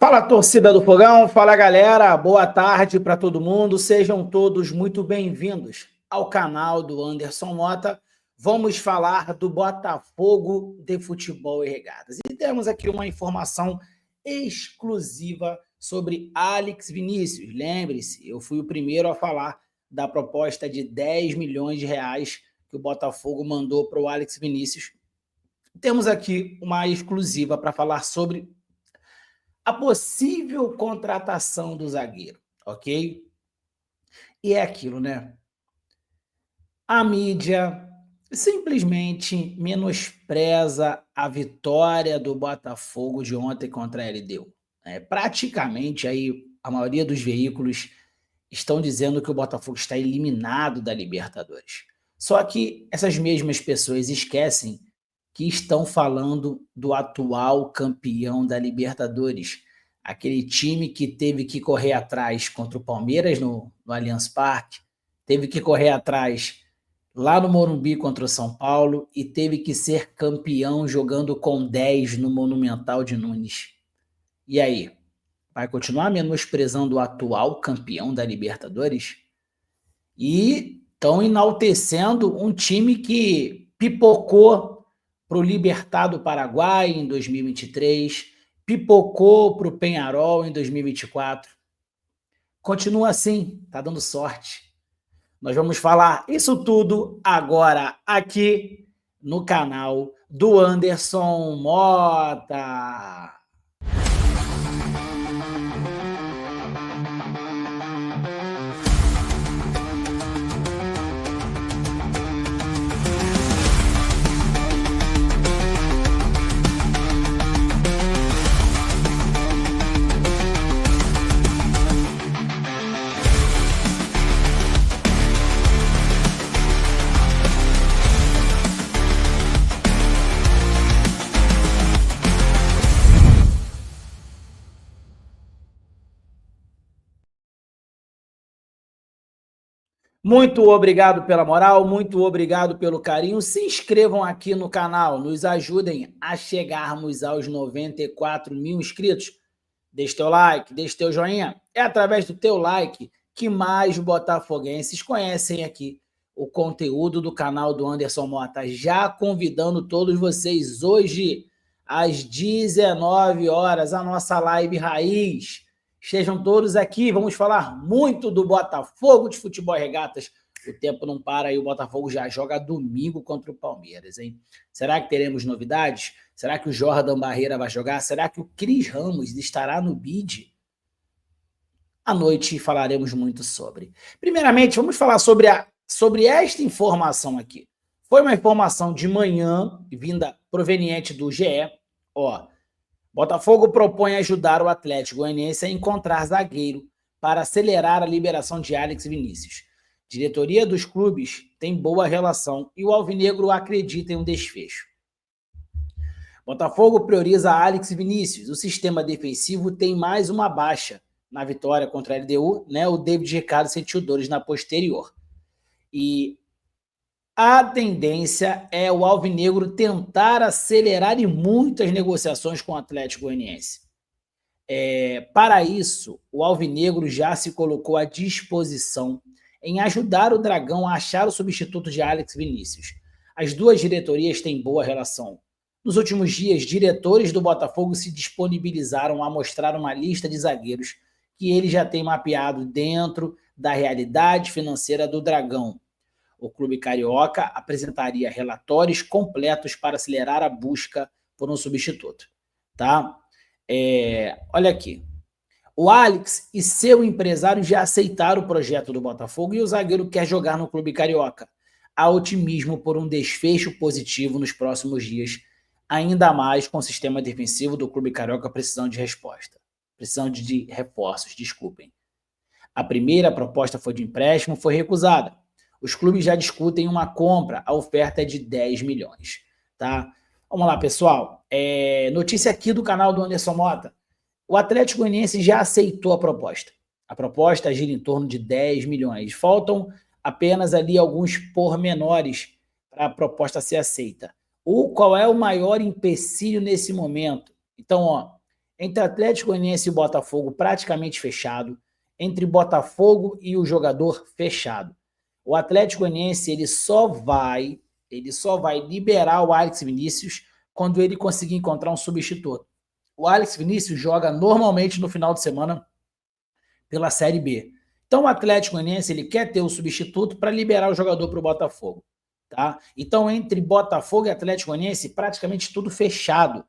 Fala, torcida do Fogão, fala galera, boa tarde para todo mundo, sejam todos muito bem-vindos ao canal do Anderson Mota. Vamos falar do Botafogo de Futebol e Regatas. E temos aqui uma informação exclusiva sobre Alex Vinícius. Lembre-se, eu fui o primeiro a falar da proposta de 10 milhões de reais que o Botafogo mandou para o Alex Vinícius. Temos aqui uma exclusiva para falar sobre a possível contratação do zagueiro, ok? E é aquilo, né? A mídia simplesmente menospreza a vitória do Botafogo de ontem contra a LDU. Praticamente aí a maioria dos veículos estão dizendo que o Botafogo está eliminado da Libertadores. Só que essas mesmas pessoas esquecem que estão falando do atual campeão da Libertadores, aquele time que teve que correr atrás contra o Palmeiras no Allianz Parque, teve que correr atrás lá no Morumbi contra o São Paulo e teve que ser campeão jogando com 10 no Monumental de Nunes. E aí, vai continuar menosprezando o atual campeão da Libertadores? E estão enaltecendo um time que pipocou para o Libertad do Paraguai em 2023, pipocou para o Peñarol em 2024. Continua assim, tá dando sorte. Nós vamos falar isso tudo agora aqui no canal do Anderson Mota. Muito obrigado pela moral, muito obrigado pelo carinho. Se inscrevam aqui no canal, nos ajudem a chegarmos aos 94 mil inscritos. Deixe teu like, deixe teu joinha. É através do teu like que mais botafoguenses conhecem aqui o conteúdo do canal do Anderson Mota. Já convidando todos vocês hoje, às 19 horas, a nossa live raiz. Estejam todos aqui, vamos falar muito do Botafogo de Futebol e Regatas. O tempo não para e o Botafogo já joga domingo contra o Palmeiras, hein? Será que teremos novidades? Será que o Jordan Barreira vai jogar? Será que o Cris Ramos estará no bid? À noite falaremos muito sobre. Primeiramente, vamos falar sobre esta informação aqui. Foi uma informação de manhã, vinda proveniente do GE. Botafogo propõe ajudar o Atlético Goianiense a encontrar zagueiro para acelerar a liberação de Alex Vinícius. Diretoria dos clubes tem boa relação e o alvinegro acredita em um desfecho. Botafogo prioriza Alex Vinícius. O sistema defensivo tem mais uma baixa na vitória contra a LDU, né? O David Ricardo sentiu dores na posterior. E a tendência é o alvinegro tentar acelerar e muito as negociações com o Atlético Goianiense. Para isso, o alvinegro já se colocou à disposição em ajudar o Dragão a achar o substituto de Alex Vinícius. As duas diretorias têm boa relação. Nos últimos dias, diretores do Botafogo se disponibilizaram a mostrar uma lista de zagueiros que eles já têm mapeado dentro da realidade financeira do Dragão. O clube carioca apresentaria relatórios completos para acelerar a busca por um substituto. Tá? Olha aqui. O Alex e seu empresário já aceitaram o projeto do Botafogo e o zagueiro quer jogar no clube carioca. Há otimismo por um desfecho positivo nos próximos dias, ainda mais com o sistema defensivo do clube carioca precisando de resposta. Precisando de reforços, desculpem. A primeira proposta foi de empréstimo, foi recusada. Os clubes já discutem uma compra, a oferta é de 10 milhões. Tá? Vamos lá, pessoal. Notícia aqui do canal do Anderson Mota. O Atlético Goianiense já aceitou a proposta. A proposta gira em torno de 10 milhões. Faltam apenas ali alguns pormenores para a proposta ser aceita. Qual é o maior empecilho nesse momento? Então, Entre Atlético Goianiense e Botafogo praticamente fechado, entre Botafogo e o jogador fechado. O Atlético Goianiense ele só vai liberar o Alex Vinícius quando ele conseguir encontrar um substituto. O Alex Vinícius joga normalmente no final de semana pela Série B. Então o Atlético Goianiense ele quer ter o substituto para liberar o jogador para o Botafogo. Tá? Então entre Botafogo e Atlético Goianiense praticamente tudo fechado.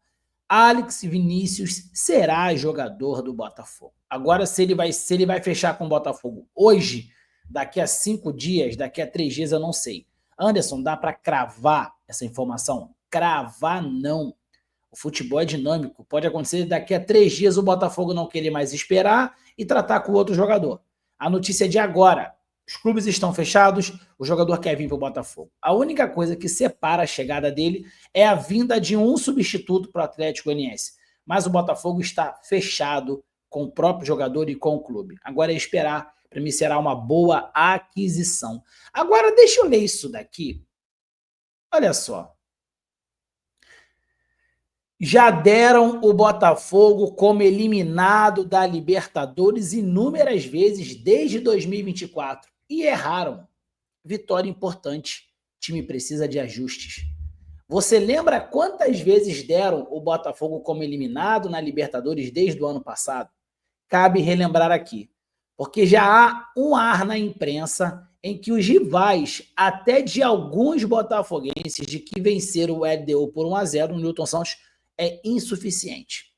Alex Vinícius será jogador do Botafogo. Agora, se ele vai fechar com o Botafogo hoje, daqui a 5 dias, daqui a 3 dias, eu não sei. Anderson, dá para cravar essa informação? Cravar não. O futebol é dinâmico. Pode acontecer daqui a 3 dias o Botafogo não querer mais esperar e tratar com o outro jogador. A notícia é de agora. Os clubes estão fechados, o jogador quer vir para o Botafogo. A única coisa que separa a chegada dele é a vinda de um substituto para o Atlético Goianiense. Mas o Botafogo está fechado com o próprio jogador e com o clube. Agora é esperar, para mim será uma boa aquisição. Agora deixa eu ler isso daqui. Olha só. Já deram o Botafogo como eliminado da Libertadores inúmeras vezes desde 2024 e erraram. Vitória importante. O time precisa de ajustes. Você lembra quantas vezes deram o Botafogo como eliminado na Libertadores desde o ano passado? Cabe relembrar aqui, porque já há um ar na imprensa em que os rivais, até de alguns botafoguenses, de que venceram o LDU por 1-0 no Newton Santos, é insuficiente.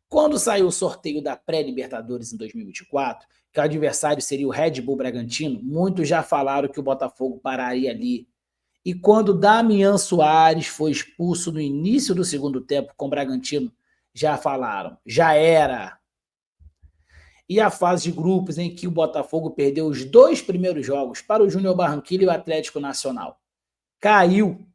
Quando saiu o sorteio da pré-Libertadores em 2024, que o adversário seria o Red Bull Bragantino, muitos já falaram que o Botafogo pararia ali. E quando Damian Soares foi expulso no início do segundo tempo com o Bragantino, já falaram, já era. E a fase de grupos em que o Botafogo perdeu os 2 primeiros jogos para o Júnior Barranquilla e o Atlético Nacional. Caiu,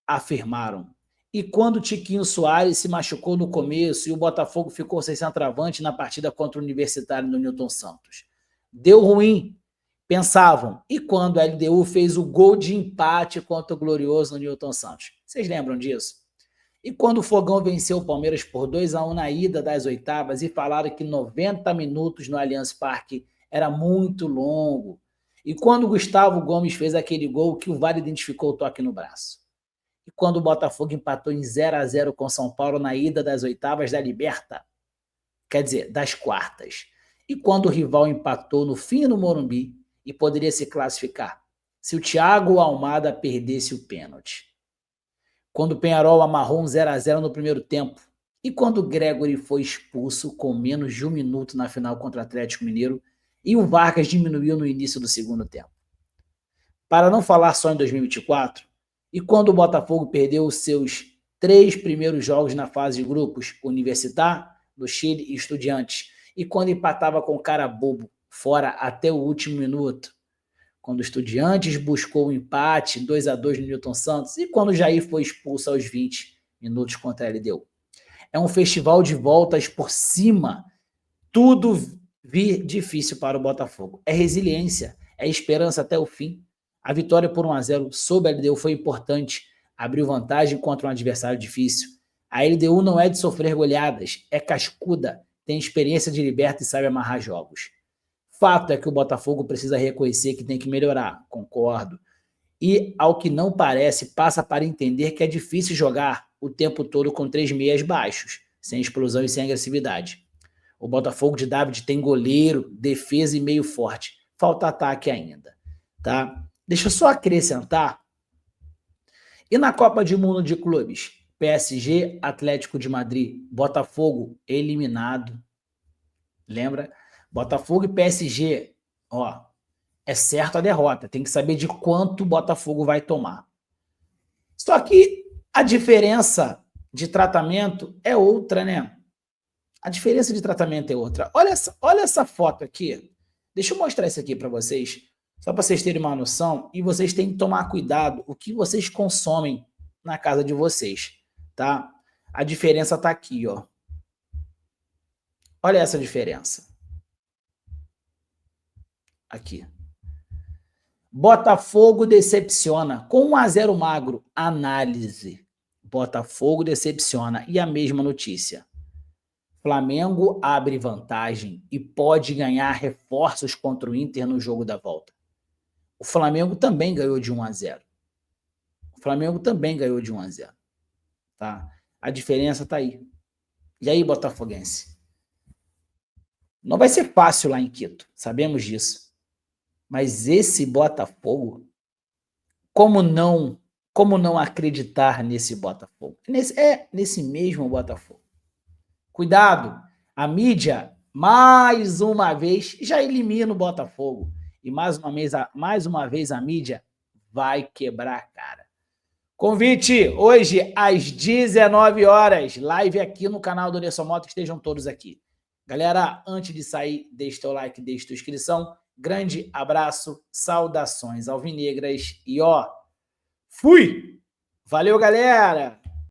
afirmaram. E quando o Tiquinho Soares se machucou no começo e o Botafogo ficou sem centroavante na partida contra o Universitário no Newton Santos. Deu ruim, pensavam. E quando a LDU fez o gol de empate contra o Glorioso no Newton Santos? Vocês lembram disso? E quando o Fogão venceu o Palmeiras por 2-1 na ida das oitavas e falaram que 90 minutos no Allianz Parque era muito longo. E quando o Gustavo Gomes fez aquele gol que o VAR identificou o toque no braço. E quando o Botafogo empatou em 0-0 com São Paulo na ida das oitavas da Liberta, quer dizer, das quartas. E quando o rival empatou no fim no Morumbi e poderia se classificar, se o Thiago Almada perdesse o pênalti. Quando o Peñarol amarrou um 0-0 no primeiro tempo. E quando o Gregory foi expulso com menos de 1 minuto na final contra o Atlético Mineiro e o Vargas diminuiu no início do segundo tempo. Para não falar só em 2024, e quando o Botafogo perdeu os seus 3 primeiros jogos na fase de grupos, Universidad, do Chile e Estudiantes, e quando empatava com cara bobo, fora até o último minuto, quando o Estudiantes buscou o empate 2-2 no Newton Santos, e quando o Jair foi expulso aos 20 minutos contra a LDU. É um festival de voltas por cima, tudo vir difícil para o Botafogo. É resiliência, é esperança até o fim. A vitória por 1-0 sobre a LDU foi importante, abriu vantagem contra um adversário difícil. A LDU não é de sofrer goleadas, é cascuda, tem experiência de liberta e sabe amarrar jogos. Fato é que o Botafogo precisa reconhecer que tem que melhorar, concordo. E, ao que não parece, passa para entender que é difícil jogar o tempo todo com 3 meias baixos, sem explosão e sem agressividade. O Botafogo de David tem goleiro, defesa e meio forte. Falta ataque ainda, tá? Deixa eu só acrescentar. E na Copa do Mundo de Clubes? PSG, Atlético de Madrid, Botafogo eliminado. Lembra? Botafogo e PSG, ó, é certo a derrota. Tem que saber de quanto o Botafogo vai tomar. Só que a diferença de tratamento é outra, né? A diferença de tratamento é outra. Olha essa foto aqui. Deixa eu mostrar isso aqui para vocês. Só para vocês terem uma noção, e vocês têm que tomar cuidado o que vocês consomem na casa de vocês, tá? A diferença tá aqui, ó. Olha essa diferença. Aqui. Botafogo decepciona. Com 1-0 magro, análise. Botafogo decepciona. E a mesma notícia. Flamengo abre vantagem e pode ganhar reforços contra o Inter no jogo da volta. O Flamengo também ganhou de 1-0. O Flamengo também ganhou de 1-0. Tá? A diferença tá aí. E aí, botafoguense? Não vai ser fácil lá em Quito, sabemos disso. Mas esse Botafogo, como não acreditar nesse Botafogo? Nesse mesmo Botafogo. Cuidado, a mídia, mais uma vez, já elimina o Botafogo. E mais uma vez a mídia vai quebrar a cara. Convite hoje às 19 horas, live aqui no canal do Anderson Mota, que estejam todos aqui. Galera, antes de sair, deixa teu like, deixa tua inscrição. Grande abraço, saudações alvinegras e fui! Valeu, galera!